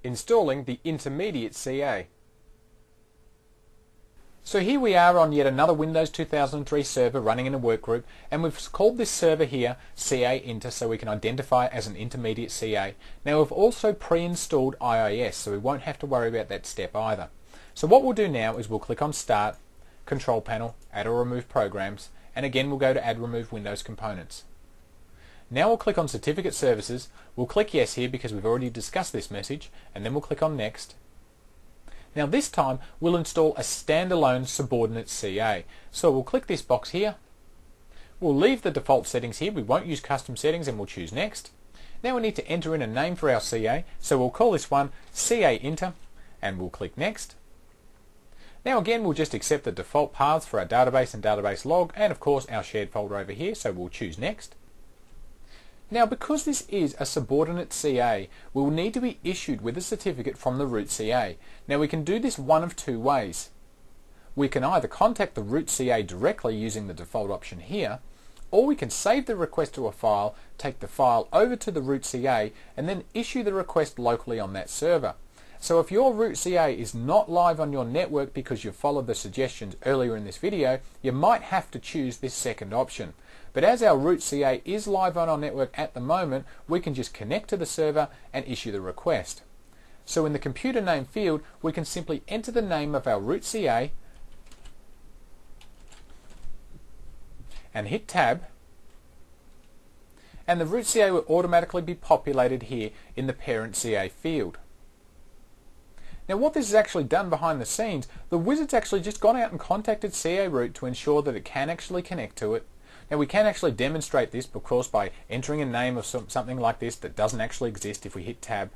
installing the intermediate CA. So here we are on yet another Windows 2003 server running in a workgroup, and we've called this server here CA.wmv so we can identify it as an intermediate CA. Now we've also pre-installed IIS, so we won't have to worry about that step either. So what we'll do now is we'll click on Start, Control Panel, Add or Remove Programs, and again we'll go to Add Remove Windows Components. Now we'll click on Certificate Services, we'll click Yes here because we've already discussed this message, and then we'll click on Next. Now this time we'll install a standalone subordinate CA. So we'll click this box here, we'll leave the default settings here, we won't use custom settings, and we'll choose Next. Now we need to enter in a name for our CA, so we'll call this one CA.wmv, and we'll click Next. Now again we'll just accept the default paths for our database and database log, and of course our shared folder over here, so we'll choose Next. Now because this is a subordinate CA, we will need to be issued with a certificate from the root CA. Now we can do this one of two ways. We can either contact the root CA directly using the default option here, or we can save the request to a file, take the file over to the root CA, and then issue the request locally on that server. So if your root CA is not live on your network because you've followed the suggestions earlier in this video, you might have to choose this second option. But as our root CA is live on our network at the moment, we can just connect to the server and issue the request. So in the computer name field, we can simply enter the name of our root CA and hit Tab, and the root CA will automatically be populated here in the parent CA field. Now what this has actually done behind the scenes, the wizard's actually just gone out and contacted CA root to ensure that it can actually connect to it. Now we can actually demonstrate this, of course, by entering a name of something like this that doesn't actually exist. If we hit Tab,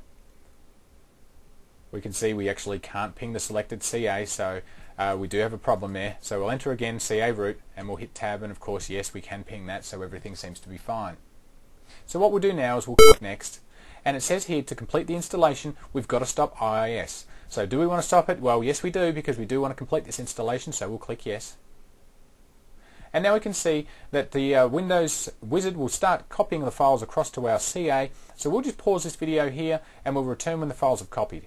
we can see we actually can't ping the selected CA, so we do have a problem there. So we'll enter again CA root, and we'll hit Tab, and of course, yes, we can ping that, so everything seems to be fine. So what we'll do now is we'll click Next, and it says here to complete the installation, we've got to stop IIS. So do we want to stop it? Well, yes we do, because we do want to complete this installation, so we'll click Yes. And now we can see that the Windows wizard will start copying the files across to our CA. So we'll just pause this video here and we'll return when the files have copied.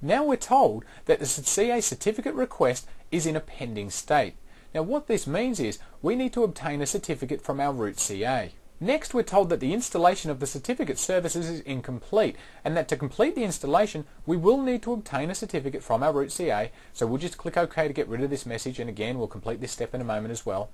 Now we're told that the CA certificate request is in a pending state. Now what this means is we need to obtain a certificate from our root CA. Next, we're told that the installation of the certificate services is incomplete, and that to complete the installation, we will need to obtain a certificate from our root CA, so we'll just click OK to get rid of this message, and again, we'll complete this step in a moment as well.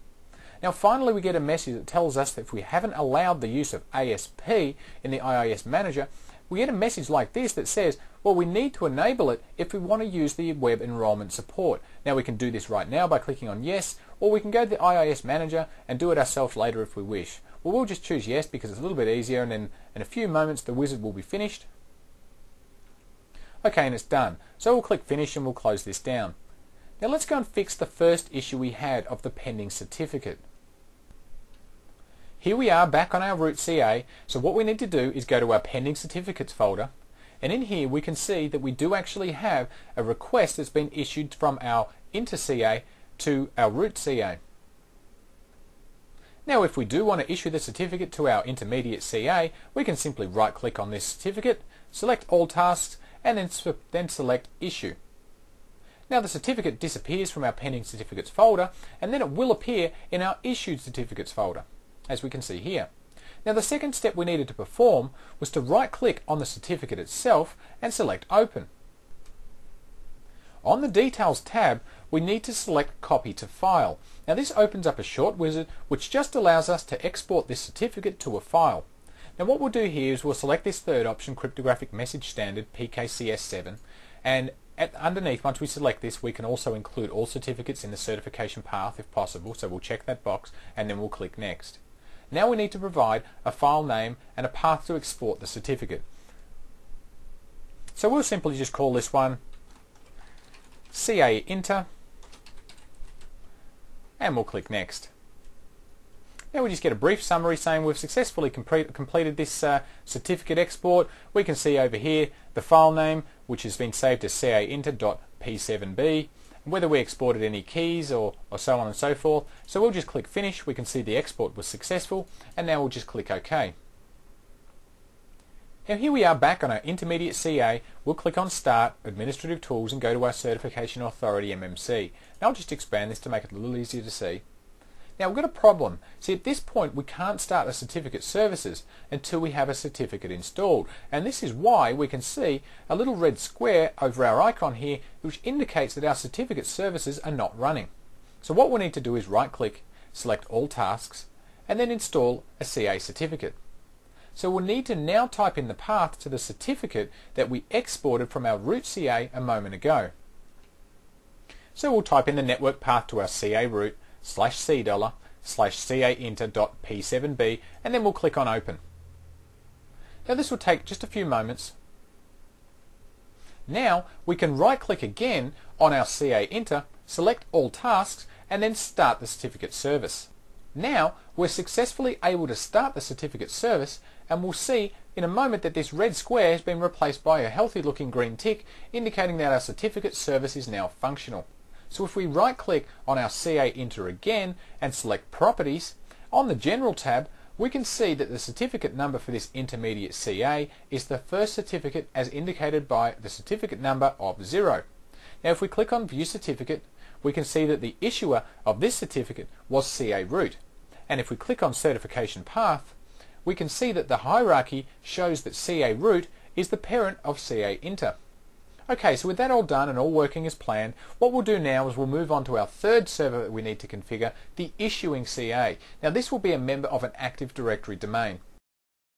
Now finally, we get a message that tells us that if we haven't allowed the use of ASP in the IIS manager, we get a message like this that says, well, we need to enable it if we want to use the web enrollment support. Now we can do this right now by clicking on Yes, or we can go to the IIS manager and do it ourselves later if we wish. Well, we'll just choose Yes because it's a little bit easier, and then in a few moments the wizard will be finished. Okay, and it's done. So we'll click Finish and we'll close this down. Now let's go and fix the first issue we had of the pending certificate. Here we are back on our root CA, so what we need to do is go to our pending certificates folder, and in here we can see that we do actually have a request that's been issued from our inter CA to our root CA. Now if we do want to issue the certificate to our intermediate CA, we can simply right click on this certificate, select all tasks, and then select Issue. Now the certificate disappears from our pending certificates folder, and then it will appear in our issued certificates folder, as we can see here. Now the second step we needed to perform was to right click on the certificate itself and select Open. On the Details tab, we need to select Copy to File. Now this opens up a short wizard which just allows us to export this certificate to a file. Now what we'll do here is we'll select this third option, Cryptographic Message Standard PKCS7, and underneath, once we select this, we can also include all certificates in the certification path if possible, so we'll check that box and then we'll click Next. Now we need to provide a file name and a path to export the certificate. So we'll simply just call this one CA.wmv, and we'll click Next. Now we just get a brief summary saying we've successfully completed this certificate export. We can see over here the file name, which has been saved as CA.inter.p7b, and whether we exported any keys or so on and so forth. So we'll just click Finish. We can see the export was successful, and now we'll just click OK. Now here we are back on our Intermediate CA. We'll click on Start, Administrative Tools, and go to our Certification Authority MMC. Now I'll just expand this to make it a little easier to see. Now we've got a problem. See, at this point we can't start the certificate services until we have a certificate installed, and this is why we can see a little red square over our icon here which indicates that our certificate services are not running. So what we'll need to do is right click, select all tasks, and then install a CA certificate. So we'll need to now type in the path to the certificate that we exported from our root CA a moment ago. So we'll type in the network path to our CA root /C$/CAinter.P7b, and then we'll click on Open. Now this will take just a few moments. Now we can right click again on our CA Inter, select all tasks, and then start the certificate service. Now we're successfully able to start the certificate service, and we'll see in a moment that this red square has been replaced by a healthy looking green tick indicating that our certificate service is now functional. So if we right click on our CA Inter again and select Properties, on the General tab we can see that the certificate number for this Intermediate CA is the first certificate as indicated by the certificate number of 0. Now if we click on View Certificate, we can see that the issuer of this certificate was CA root. And if we click on Certification Path, we can see that the hierarchy shows that CA root is the parent of CA Inter. Okay, so with that all done and all working as planned, what we'll do now is we'll move on to our third server that we need to configure, the issuing CA. Now this will be a member of an Active Directory domain.